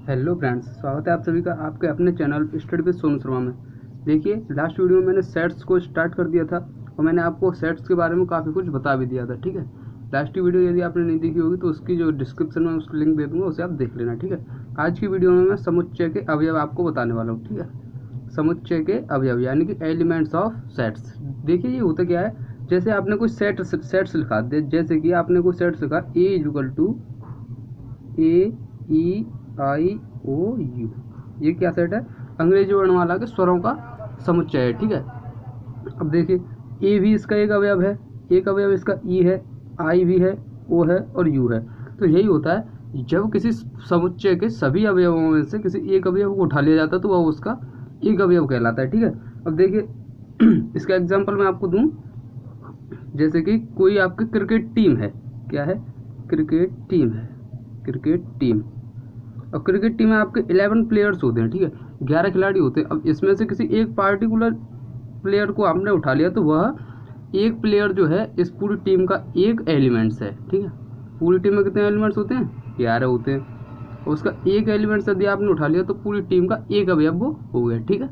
Hello friends, स्वागत है आप सभी का आपके अपने channel study with Sonu Sharma में। देखिए, लास्ट वीडियो में मैंने सेट्स को स्टार्ट कर दिया था और मैंने आपको सेट्स के बारे में काफ़ी कुछ बता भी दिया था। ठीक है, लास्ट वीडियो यदि आपने नहीं देखी होगी तो उसकी जो डिस्क्रिप्शन में उसको लिंक दे दूँगा, उसे आप देख लेना। ठीक है, आज की वीडियो में मैं समुच्चय के अवयव आपको बताने वाला हूँ। ठीक है, समुच्चय के अवयव यानी कि एलिमेंट्स ऑफ सेट्स। देखिए, ये होता क्या है, जैसे आपने कोई सेट्स लिखा दे, जैसे कि आपने कोई सेट्स लिखा A=AEIOU, ये क्या सेट है? अंग्रेजी वर्णमाला के स्वरों का समुच्चय है। ठीक है, अब देखिए, ए भी इसका एक अवयव है, एक अवयव इसका ई है, आई भी है, ओ है और यू है। तो यही होता है, जब किसी समुच्चय के सभी अवयवों में से किसी एक अवयव को उठा लिया जाता है तो वह उसका एक अवयव कहलाता है। ठीक है, अब देखिए इसका एग्जाम्पल मैं आपको दूं, जैसे कि कोई आपकी क्रिकेट टीम है। क्या है? क्रिकेट टीम है, क्रिकेट टीम। अब क्रिकेट टीम में आपके 11 प्लेयर्स होते हैं। ठीक है, 11 खिलाड़ी होते हैं। अब इसमें से किसी एक पार्टिकुलर प्लेयर को आपने उठा लिया तो वह एक प्लेयर जो है इस पूरी टीम का एक एलिमेंट्स है। ठीक है, पूरी टीम में कितने एलिमेंट्स होते हैं? 11 होते हैं। और उसका एक एलिमेंट्स यदि आपने उठा लिया तो पूरी टीम का एक अवयव वो हो गया। ठीक है,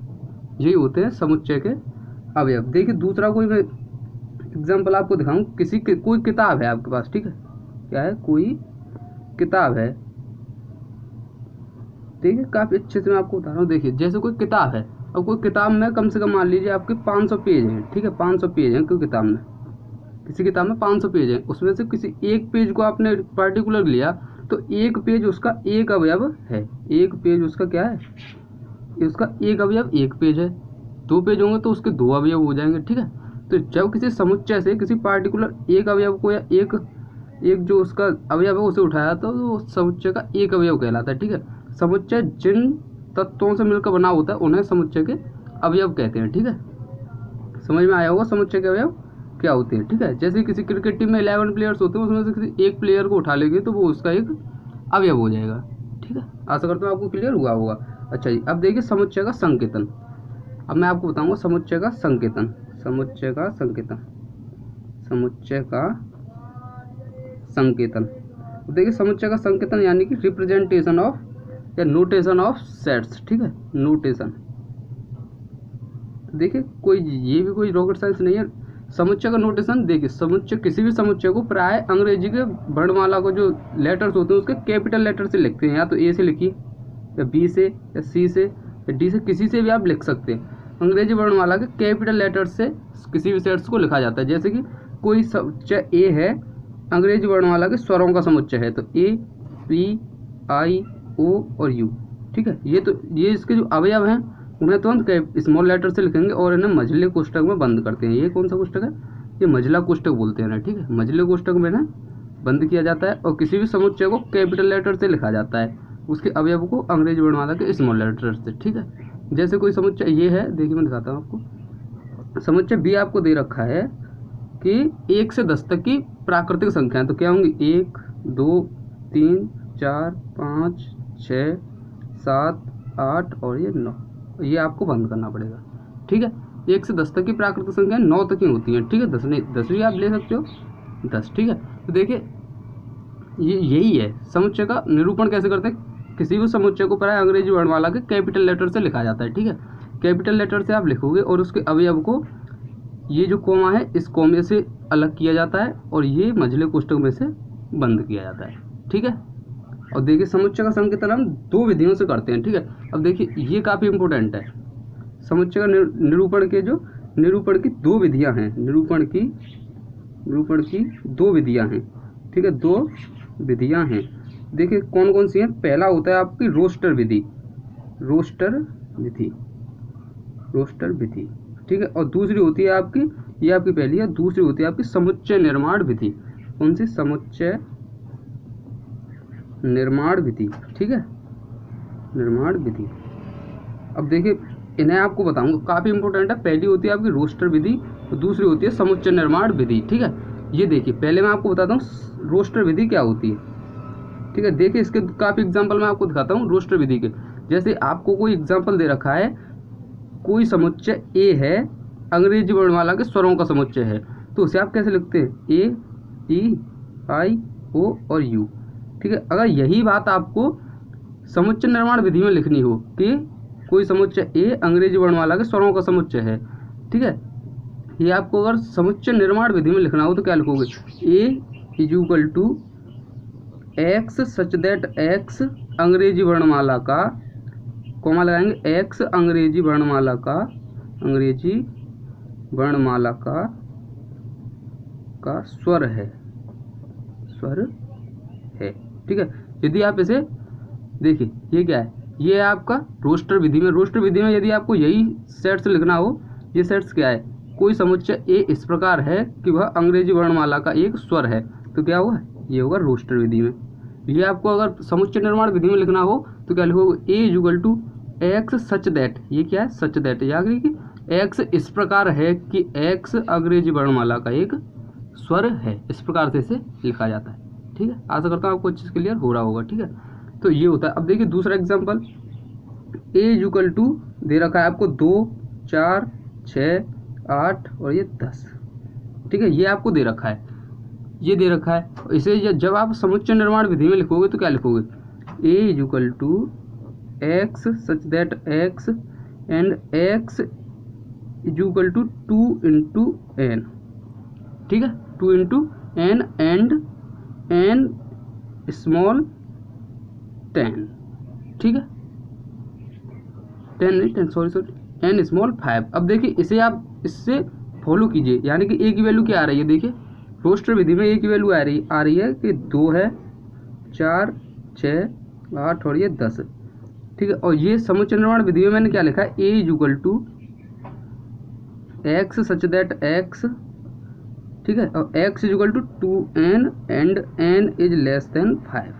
यही होते हैं समुच्चय के अवयव। देखिए, दूसरा कोई मैं एग्जाम्पल आपको दिखाऊं, कोई किताब है आपके पास। ठीक है, क्या है? कोई किताब है। देखिए, काफ़ी अच्छे से मैं आपको बता रहा हूँ। देखिए, जैसे कोई किताब है, अब कोई किताब में कम से कम मान लीजिए आपके 500 पेज हैं। ठीक है, 500 पेज हैं कोई किताब में, किसी किताब में 500 पेज हैं। उसमें से किसी एक पेज को आपने पर्टिकुलर लिया तो एक पेज उसका एक अवयव है। एक पेज उसका क्या है? उसका एक अवयव एक पेज है। 2 पेज होंगे तो उसके 2 अवयव हो जाएंगे। ठीक है, तो जब किसी समुच्चय से किसी पार्टिकुलर एक अवयव को या एक जो उसका अवयव है उसे उठाया तो वो समुच्चय का एक अवयव कहलाता है। ठीक है, समुच्चय जिन तत्वों से मिलकर बना होता है उन्हें समुच्चय के अवयव कहते हैं। ठीक है, समझ में आया होगा समुच्चय के अवयव क्या होते हैं। ठीक है, जैसे किसी क्रिकेट टीम में 11 प्लेयर्स होते हैं, उसमें से किसी एक प्लेयर को उठा लेंगे तो वो उसका एक अवयव हो जाएगा। ठीक है, आशा करता हूँ आपको क्लियर हुआ होगा। अच्छा जी, अब देखिए समुच्चय का संकेतन। अब मैं आपको बताऊंगा समुच्चय का संकेतन। समुच्चय का संकेतन, समुच्चय का संकेतन। देखिए, समुच्चय का संकेतन यानी कि रिप्रेजेंटेशन ऑफ या नोटेशन ऑफ सेट्स। ठीक है, नोटेशन। देखिए, कोई ये भी कोई रॉकेट साइंस नहीं है। समुच्चय का नोटेशन, देखिए समुच्चय, किसी भी समुच्चय को प्राय अंग्रेजी के वर्णमाला को जो लेटर्स होते हैं उसके कैपिटल लेटर से लिखते हैं। या तो ए से लिखिए, या बी से, या सी से, या डी से, किसी से भी आप लिख सकते हैं। अंग्रेजी वर्णमाला के कैपिटल लेटर से किसी भी सेट्स को लिखा जाता है। जैसे कि कोई समुच्चय ए है, अंग्रेजी वर्णमाला के स्वरों का समुच्चय है, तो ए, पी, आई, ओ और यू। ठीक है, ये इसके जो अवयव हैं उन्हें तो हम स्मॉल लेटर से लिखेंगे और इन्हें मझले कोष्ठक में बंद करते हैं। ये कौन सा कोष्ठक है? ये मझला कोष्ठक बोलते हैं ना। ठीक है, मझले कोष्ठक में इन्हें बंद किया जाता है और किसी भी समुच्चय को कैपिटल लेटर से लिखा जाता है, उसके अवयव को अंग्रेजी वर्णमाला के स्मॉल लेटर से। ठीक है, जैसे कोई समुच्चय ये है, देखिए मैं दिखाता हूँ आपको। समुच्चय बी आपको दे रखा है कि 1 से 10 तक की प्राकृतिक संख्याएं, तो क्या होंगी? 1, 2, 3, 4, 5, 6, 7, 8 और ये 9। ये आपको बंद करना पड़ेगा। ठीक है, 1 से 10 तक की प्राकृतिक संख्या 9 तक ही होती हैं। ठीक है, 10 नहीं, 10 भी आप ले सकते हो, 10। ठीक है, तो देखिए यही है समुच्चय का निरूपण कैसे करते हैं। किसी भी समुच्चय को प्राय अंग्रेजी वर्णमाला के कैपिटल लेटर से लिखा जाता है। ठीक है, कैपिटल लेटर से आप लिखोगे और उसके अवयव को, ये जो कोमा है इस कोमे से अलग किया जाता है और ये मझले कोष्ठक में से बंद किया जाता है। ठीक है, और देखिए समुच्चय का संकेतन हम 2 विधियों से करते हैं। ठीक है, अब देखिए ये काफ़ी इंपॉर्टेंट है। समुच्चय का निरूपण की 2 विधियां हैं। निरूपण की 2 विधियां हैं। ठीक है, 2 विधियां हैं। देखिए कौन कौन सी हैं। पहला होता है आपकी रोस्टर विधि। रोस्टर विधि। ठीक है, और दूसरी होती है आपकी, ये आपकी पहली है, दूसरी होती है आपकी समुच्चय निर्माण विधि। कौन सी? समुच्चय निर्माण विधि। ठीक है, निर्माण विधि। अब देखिए इन्हें आपको बताऊंगा, काफ़ी इंपॉर्टेंट है। पहली होती है आपकी रोस्टर विधि और दूसरी होती है समुच्चय निर्माण विधि। ठीक है, ये देखिए पहले मैं आपको बताता हूँ रोस्टर विधि क्या होती है। ठीक है, देखिए इसके काफ़ी एग्जाम्पल मैं आपको दिखाता हूँ रोस्टर विधि के। जैसे आपको कोई एग्जाम्पल दे रखा है, कोई समुच्चय ए है, अंग्रेजी वर्णमाला के स्वरों का समुच्चय है, तो उसे आप कैसे लिखते हैं? ए, ई, आई, ओ और यू। ठीक है, अगर यही बात आपको समुच्चय निर्माण विधि में लिखनी हो कि कोई समुच्चय ए अंग्रेजी वर्णमाला के स्वरों का समुच्चय है, ठीक है, ये आपको अगर समुच्चय निर्माण विधि में लिखना हो तो क्या लिखोगे, A is equal to x such that x अंग्रेजी वर्णमाला का, कॉमा लगाएंगे, एक्स अंग्रेजी वर्णमाला का स्वर है, ठीक है। यदि आप इसे देखिए, ये क्या है, ये आपका रोस्टर विधि में यदि आपको यही सेट्स लिखना हो, ये सेट्स क्या है, कोई समुच्चय ए इस प्रकार है कि वह अंग्रेजी वर्णमाला का एक स्वर है, तो क्या होगा, ये होगा रोस्टर विधि में। ये आपको अगर समुच्चय निर्माण विधि में लिखना हो तो क्या लिखोगे, A is equal to x such that, ये क्या है, सच दैट, याद रखिए एक्स इस प्रकार है कि एक्स अंग्रेजी वर्णमाला का एक स्वर है, इस प्रकार से इसे लिखा जाता है, ठीक है। आशा करता हूँ आपको अच्छे से क्लियर हो रहा होगा, ठीक है। तो ये होता है। अब देखिए दूसरा example, A is equal to दे रखा है आपको 2, 4, 6, 8 और ये 10, ठीक है, ये आपको दे रखा है, ये दे रखा है। इसे जब आप समुच्चय निर्माण विधि में लिखोगे तो क्या लिखोगे, A is equal to x such that x and x is equal to 2 into n, ठीक है, 2 into n and n small 10, ठीक है, 10 नहीं, सॉरी एन स्मॉल 5। अब देखिए इसे आप इससे फॉलो कीजिए, यानी कि ए की वैल्यू क्या आ रही है, देखिए रोस्टर विधि में ए की वैल्यू आ रही है कि 2 है, 4, 6, 8 और ये 10, ठीक है। और ये समुच्चय निर्माण विधि में मैंने क्या लिखा है, A is equal to x such that x, ठीक है, और x is equal to 2n and n is less than 5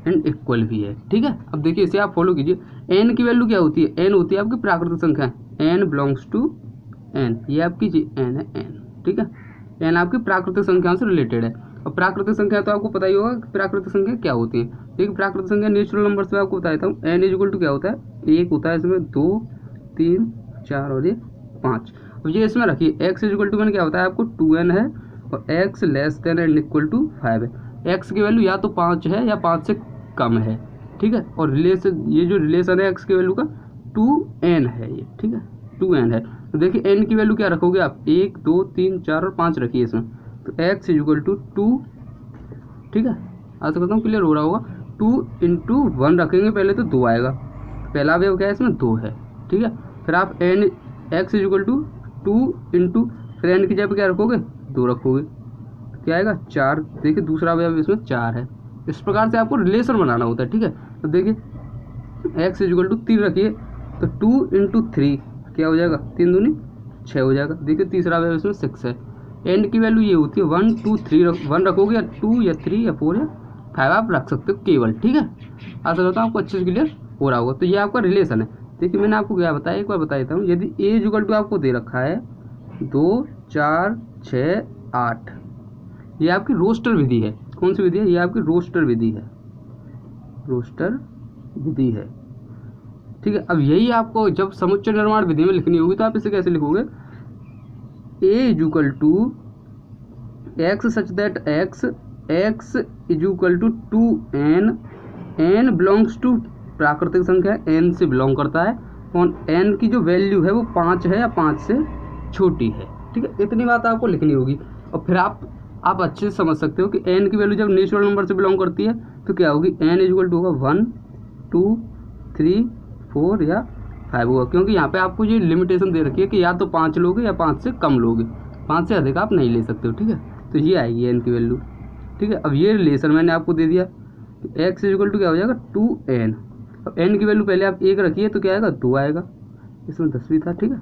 and equal भी है, ठीक है। अब देखिए इसे आप फॉलो कीजिए, n की वैल्यू क्या होती है, n होती है आपकी प्राकृतिक संख्या, n बिलोंग्स टू n, ये आपकी n है n, ठीक है, n आपकी प्राकृतिक संख्याओं से रिलेटेड है। और प्राकृतिक संख्या तो आपको पता ही होगा कि प्राकृतिक संख्या क्या होती है, देखिए प्राकृतिक संख्या नेचुरल नंबर्स में आपको बता देता हूँ, n इज इक्वल टू क्या होता है, 1 होता है इसमें, 2, 3, 4 और ये 5। अब ये इसमें रखिए, x इज इक्वल टू मैंने क्या होता है आपको 2n है और x less than and equal to 5 है, x की वैल्यू या तो 5 है या 5 से कम है, ठीक है। और रिलेशन, ये जो रिलेशन है x की वैल्यू का 2n है ये, ठीक है, 2n है। तो देखिए n की वैल्यू क्या रखोगे आप, 1, 2, 3, 4 और 5 रखिए इसमें, तो x इज इक्वल टू 2, ठीक है, आशा करता हूँ क्लियर हो रहा होगा। 2 इंटू 1 रखेंगे पहले तो 2 आएगा, पहला अवयव क्या है इसमें 2 है, ठीक है। फिर आप x is equal to 2 into, फिर n की जगह क्या रखोगे, 2 रखोगे, क्या आएगा 4, देखिए दूसरा अवयव इसमें 4 है। इस प्रकार से आपको रिलेशन बनाना होता है, ठीक है। तो देखिए x इज इक्वल टू 3 रखिए, तो 2 इंटू 3 क्या हो जाएगा, 3 दूनी 6 हो जाएगा, देखिए तीसरा अवयव इसमें 6 है। n की वैल्यू ये होती है 1, 2, 3, 1 रखोगे या 2 या 3 या 4 या 5 आप रख सकते हो केवल, ठीक है। आशा करता हूँ आपको अच्छे से क्लियर हो रहा होगा। तो ये आपका रिलेशन है। देखिए मैंने आपको क्या बताया, एक बार बता देता हूँ, यदि ए इज इक्वल टू आपको दे रखा है 2, 4, 6, 8, ये आपकी रोस्टर विधि है। कौन सी विधि है, ये आपकी रोस्टर विधि है, ठीक है। अब यही आपको जब समुच्चय निर्माण विधि में लिखनी होगी तो आप इसे कैसे लिखोगे, A is equal to x such that x is equal to 2n, n belongs to प्राकृतिक संख्या, n से बिलोंग करता है, और n की जो वैल्यू है वो 5 है या 5 से छोटी है, ठीक है। इतनी बात आपको लिखनी होगी। और फिर आप अच्छे से समझ सकते हो कि n की वैल्यू जब नेचुरल नंबर से बिलोंग करती है तो क्या होगी, n इज इक्वल टू होगा 1, 2, 3, 4 या 5 होगा, क्योंकि यहाँ पे आपको ये लिमिटेशन दे रखी है कि या तो 5 लोगे या 5 से कम लोगे, 5 से अधिक आप नहीं ले सकते हो, ठीक है। तो ये आएगी n की वैल्यू, ठीक है। अब ये रिलेशन मैंने आपको दे दिया, x इज इक्वल टू क्या हो जाएगा 2n, अब n की वैल्यू पहले आप 1 रखिए तो क्या आएगा 2 आएगा, इसमें 10 भी था, ठीक है।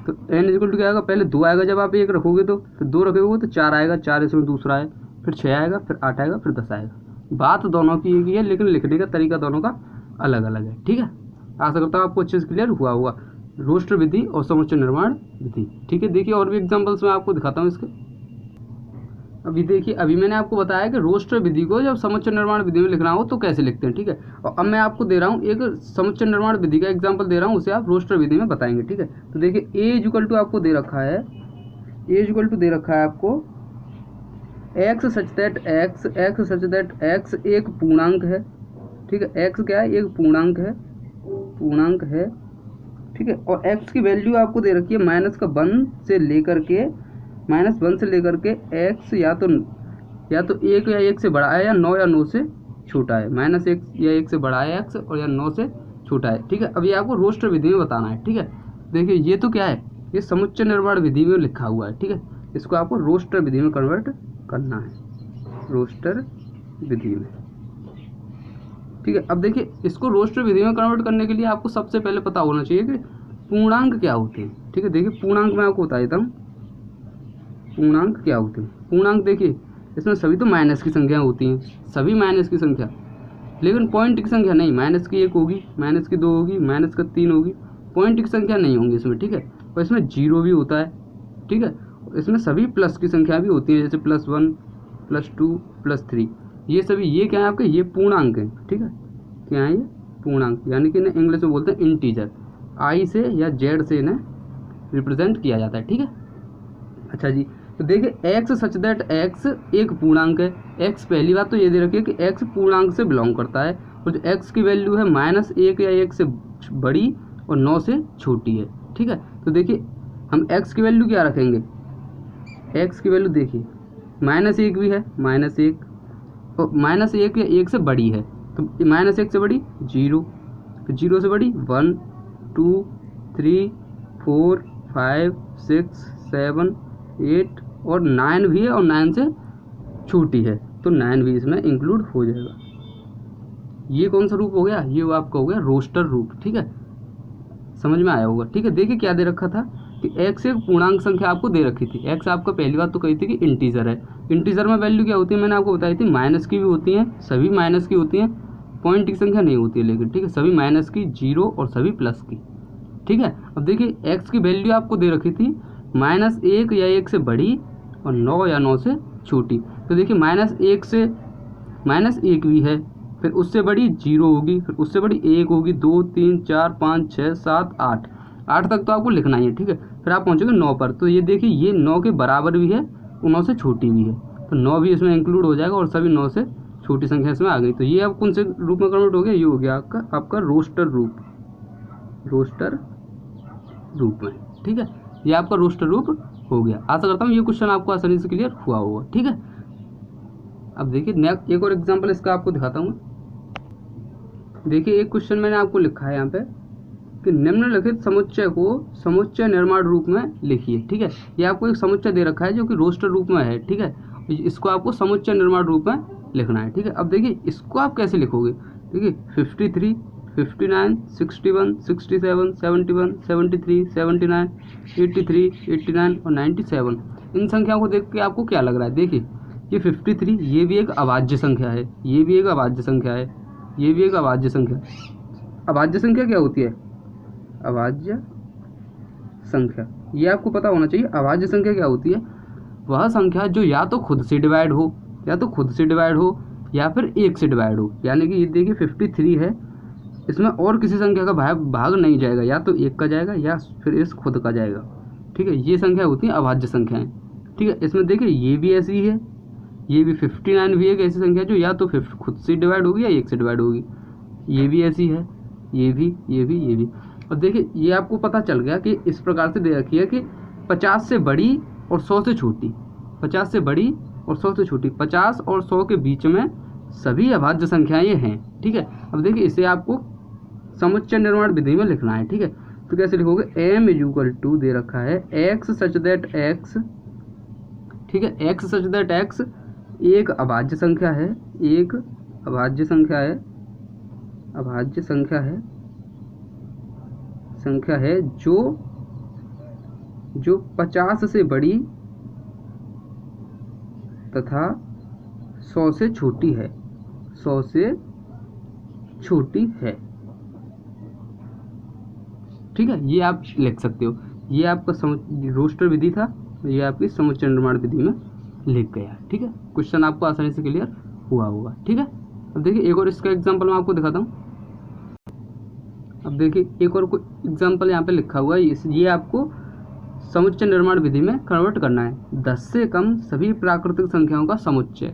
तो n इज इक्वल टू क्या आएगा, पहले 2 आएगा, जब आप 1 रखोगे तो फिर 2 रखोगे तो 4 आएगा, 4 इसमें दूसरा है, फिर 6 आएगा, फिर 8 आएगा, फिर 10 आएगा। बात दोनों की एक ही है लेकिन लिखने का तरीका दोनों का अलग अलग है, ठीक है। आशा करता हूँ आपको अच्छे से क्लियर हुआ होगा रोस्टर विधि और समुच्चय निर्माण विधि, ठीक है। देखिए और भी एग्जाम्पल्स मैं आपको दिखाता हूँ इसके। अभी देखिए, अभी मैंने आपको बताया कि रोस्टर विधि को जब समुच्चय निर्माण विधि में लिखना हो तो कैसे लिखते हैं, ठीक है। और अब मैं आपको दे रहा हूँ एक समुच्चय निर्माण विधि का एग्जांपल दे रहा हूँ, उसे आप रोस्टर विधि में बताएंगे, ठीक है। तो देखिए ए इज इक्वल टू आपको दे रखा है, ए इज इक्वल टू दे रखा है आपको एक्स सच दैट एक्स एक पूर्णांक है, ठीक है। एक्स क्या है, एक पूर्णांक है, पूर्णांक है, ठीक है। और एक्स की वैल्यू आपको दे रखी है माइनस का 1 से लेकर के, -1 से लेकर के एक्स या तो 1 या 1 से बड़ा है, या 9 या 9 से छोटा है। -1 या 1 से बड़ा है एक्स, और या 9 से छोटा है, ठीक है। अब ये आपको रोस्टर विधि में बताना है, ठीक है। देखिए ये तो क्या है, ये समुच्चय निर्माण विधि में लिखा हुआ है, ठीक है। इसको आपको रोस्टर विधि में कन्वर्ट करना है, रोस्टर विधि में, ठीक है। अब देखिए इसको रोस्टर विधि में कन्वर्ट करने के लिए आपको सबसे पहले पता होना चाहिए कि पूर्णांक क्या होते हैं, ठीक है। देखिए पूर्णांक मैं आपको बता देता हूँ, पूर्णांक क्या होते हैं। पूर्णांक देखिए इसमें सभी तो माइनस की संख्या होती हैं, सभी माइनस की संख्या, लेकिन पॉइंट की संख्या नहीं। माइनस की 1 होगी, माइनस की 2 होगी, माइनस का 3 होगी, पॉइंट की संख्या नहीं होंगी इसमें, ठीक है। और इसमें 0 भी होता है, ठीक है। इसमें सभी प्लस की संख्या भी होती है, जैसे +1, +2, +3, ये सभी, ये क्या है आपके, ये पूर्णांक है, ठीक है। क्या है ये, पूर्णांक, यानी कि इन्हें इंग्लिश में बोलते हैं इंटीजर। आई से या जेड से इन्हें रिप्रेजेंट किया जाता है, ठीक है। अच्छा जी, तो देखिए एक्स सच दैट एक्स एक पूर्णांक है। एक्स, पहली बात तो ये दे रखी है कि एक्स पूर्णांक से बिलोंग करता है, और जो एक्स की वैल्यू है -1 या 1 से बड़ी और 9 से छोटी है, ठीक है। तो देखिए हम एक्स की वैल्यू क्या रखेंगे, एक्स की वैल्यू देखिए -1 भी है, -1, और -1 या 1 से बड़ी है, तो -1 से बड़ी 0, फिर 0 से बड़ी 1, 2, 3, 4, 5, 6, 7, 8 और 9 भी है, और 9 से छोटी है, तो 9 भी इसमें इंक्लूड हो जाएगा। ये कौन सा रूप हो गया, ये वो आपका हो गया रोस्टर रूप, ठीक है। समझ में आया होगा, ठीक है। देखिए क्या दे रखा था कि एक्स एक पूर्णांक संख्या आपको दे रखी थी। एक्स आपका पहली बात तो कही थी कि इंटीजर है। इंटीजर में वैल्यू क्या होती है, मैंने आपको बताई थी, माइनस की भी होती हैं, सभी माइनस की होती हैं, पॉइंट की संख्या नहीं होती है लेकिन, ठीक है। सभी माइनस की, 0 और सभी प्लस की, ठीक है। अब देखिए एक्स की वैल्यू आपको दे रखी थी -1 या 1 से बड़ी और 9 या 9 से छोटी। तो देखिए -1 से -1 भी है, फिर उससे बड़ी 0 होगी, फिर उससे बड़ी 1 होगी, 2, 3, 4, 5, 6, 7, 8, 8 तक तो आपको लिखना ही है, ठीक है। फिर आप पहुँचोगे 9 पर, तो ये देखिए ये 9 के बराबर भी है और 9 से छोटी भी है, तो 9 भी इसमें इंक्लूड हो जाएगा, और सभी 9 से छोटी संख्या इसमें आ गई। तो ये अब कौन से रूप में कन्वर्ट हो गया, ये हो गया आपका रोस्टर रूप, रोस्टर रूप में, ठीक है। ये आपका रोस्टर रूप हो गया। आशा करता हूँ ये क्वेश्चन आपको आसानी से क्लियर हुआ होगा, ठीक है। अब देखिए नेक्स्ट एक और एग्जांपल इसका आपको दिखाता हूँ। देखिए एक क्वेश्चन मैंने आपको लिखा है यहाँ पे कि निम्नलिखित समुच्चय को समुच्चय निर्माण रूप में लिखिए, ठीक है। ये आपको एक समुच्चय दे रखा है जो कि रोस्टर रूप में है, ठीक है। इसको आपको समुच्चय निर्माण रूप में लिखना है, ठीक है। अब देखिए इसको आप कैसे लिखोगे, देखिए 53, 59, 61, 67, 71, 73, 79, 83, 89 और 97, इन संख्याओं को देख के आपको क्या लग रहा है। देखिए ये 53, ये भी एक अभाज्य संख्या है, ये भी एक अभाज्य संख्या है, ये भी एक अभाज्य संख्या है। अभाज्य संख्या क्या होती है, अभाज्य संख्या, ये आपको पता होना चाहिए। अभाज्य संख्या क्या होती है, वह संख्या जो या तो खुद से डिवाइड हो, या तो खुद से डिवाइड हो, या फिर 1 से डिवाइड हो। यानी कि ये देखिए 53 है, इसमें और किसी संख्या का भाग नहीं जाएगा, या तो 1 का जाएगा या फिर इस खुद का जाएगा, ठीक है। ये संख्या होती है अभाज्य संख्याएं, ठीक है। इसमें देखिए ये भी ऐसी ही है, ये भी 59 भी एक ऐसी संख्या जो या तो खुद से डिवाइड होगी या 1 से डिवाइड होगी। ये भी ऐसी है, ये भी, ये भी, ये भी। और देखिए ये आपको पता चल गया कि इस प्रकार से दे रखी है कि 50 से बड़ी और 100 से छोटी, 50 से बड़ी और 100 से छोटी, 50 और 100 के बीच में सभी अभाज्य संख्याएं ये हैं, ठीक है। अब देखिए इसे आपको समुच्चय निर्माण विधि में लिखना है, ठीक है। तो कैसे लिखोगे, m = दे रखा है x सच दैट x, ठीक है। x सच दैट x एक अभाज्य संख्या है, एक अभाज्य संख्या है, अभाज्य संख्या है जो 50 से बड़ी तथा 100 से छोटी है, 100 से छोटी है, ठीक है। ये आप लिख सकते हो। ये आपका रोस्टर विधि था, ये आपकी समुच्चय निर्माण विधि में लिख गया, ठीक है। क्वेश्चन आपको आसानी से क्लियर हुआ होगा, ठीक है। अब देखिए एक और इसका एग्जांपल मैं आपको दिखाता हूँ। अब देखिए एक और एग्जांपल यहाँ पे लिखा हुआ है, ये आपको समुच्चय निर्माण विधि में कन्वर्ट करना है। 10 से कम सभी प्राकृतिक संख्याओं का समुच्चय,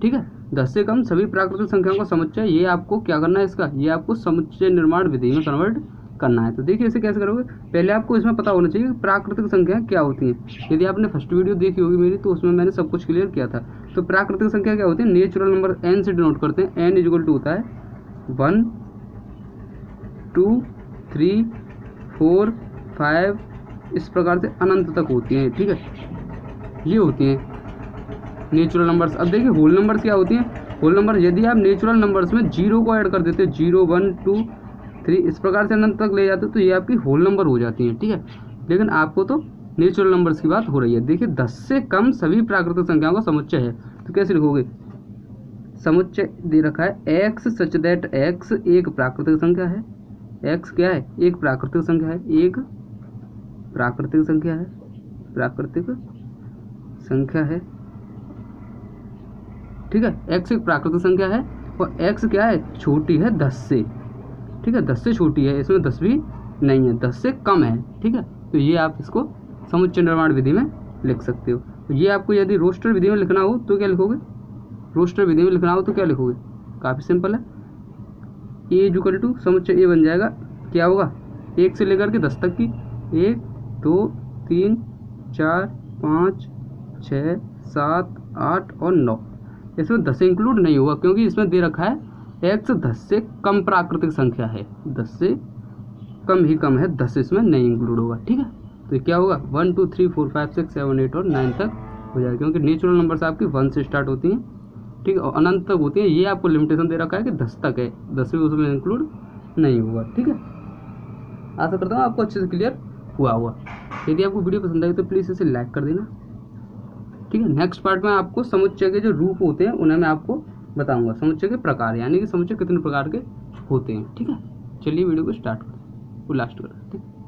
ठीक है। 10 से कम सभी प्राकृतिक संख्याओं का समुच्चय, ये आपको क्या करना है इसका, ये आपको समुच्चय निर्माण विधि में कन्वर्ट करना है। तो देखिए इसे कैसे करोगे, पहले आपको इसमें पता होना चाहिए कि प्राकृतिक संख्याएं क्या होती हैं। यदि आपने फर्स्ट वीडियो देखी होगी मेरी तो उसमें मैंने सब कुछ क्लियर किया था। तो प्राकृतिक संख्या क्या होती है, नेचुरल नंबर n से डिनोट करते हैं। n इक्वल टू होता है 1 2 3 4 5 इस प्रकार से अनंत तक होती हैं, ठीक है, ये होती हैं नेचुरल नंबर्स। अब देखिए होल नंबर्स क्या होती हैं। होल नंबर यदि आप नेचुरल नंबर्स में 0 को ऐड कर देते हैं, 0 1 2 3 इस प्रकार से अनंत तक ले जाते हो तो ये आपकी होल नंबर हो जाती हैं, ठीक है। लेकिन आपको तो नेचुरल नंबर्स की बात हो रही है। देखिए 10 से कम सभी प्राकृतिक संख्याओं का समुच्चय है, तो कैसे लिखोगे, समुच्चय दे रखा है x सच दैट x एक प्राकृतिक संख्या है। x क्या है, एक प्राकृतिक संख्या है, एक प्राकृतिक संख्या है, प्राकृतिक संख्या है, ठीक है। x एक प्राकृतिक संख्या है और x क्या है, छोटी है 10 से, ठीक है, 10 से छोटी है, इसमें 10 भी नहीं है, 10 से कम है, ठीक है। तो ये आप इसको समुच्चय निर्माण विधि में लिख सकते हो। तो ये आपको यदि रोस्टर विधि में लिखना हो तो क्या लिखोगे, रोस्टर विधि में लिखना हो तो क्या लिखोगे, काफ़ी सिंपल है, ए इक्वल टू समुच्चय ए बन जाएगा, क्या होगा 1 से लेकर के 10 तक की, 1 2 3 4 5 6 7 8 और 9, इसमें 10 इंक्लूड नहीं होगा क्योंकि इसमें दे रखा है x 10 से कम प्राकृतिक संख्या है, 10 से कम ही कम है, 10 इसमें नहीं इंक्लूड होगा, ठीक है। तो क्या होगा 1 2 3 4 5 6 7 8 और 9 तक हो जाएगा क्योंकि नेचुरल नंबर्स आपकी 1 से स्टार्ट होती हैं, ठीक है, और अनंत तक होती है। ये आपको लिमिटेशन दे रखा है कि 10 तक है, 10 भी उसमें इंक्लूड नहीं होगा, ठीक है। आशा करता हूँ आपको अच्छे से क्लियर हुआ होगा। यदि आपको वीडियो पसंद आई तो प्लीज़ इसे लाइक कर देना, ठीक है। नेक्स्ट पार्ट में आपको समुच्चय के जो रूप होते हैं उन्हें मैं आपको बताऊंगा, समुच्चय के प्रकार यानी कि समुच्चय कितने प्रकार के होते हैं, ठीक है। चलिए वीडियो को स्टार्ट करते हैं, वो लास्ट कर, ठीक है।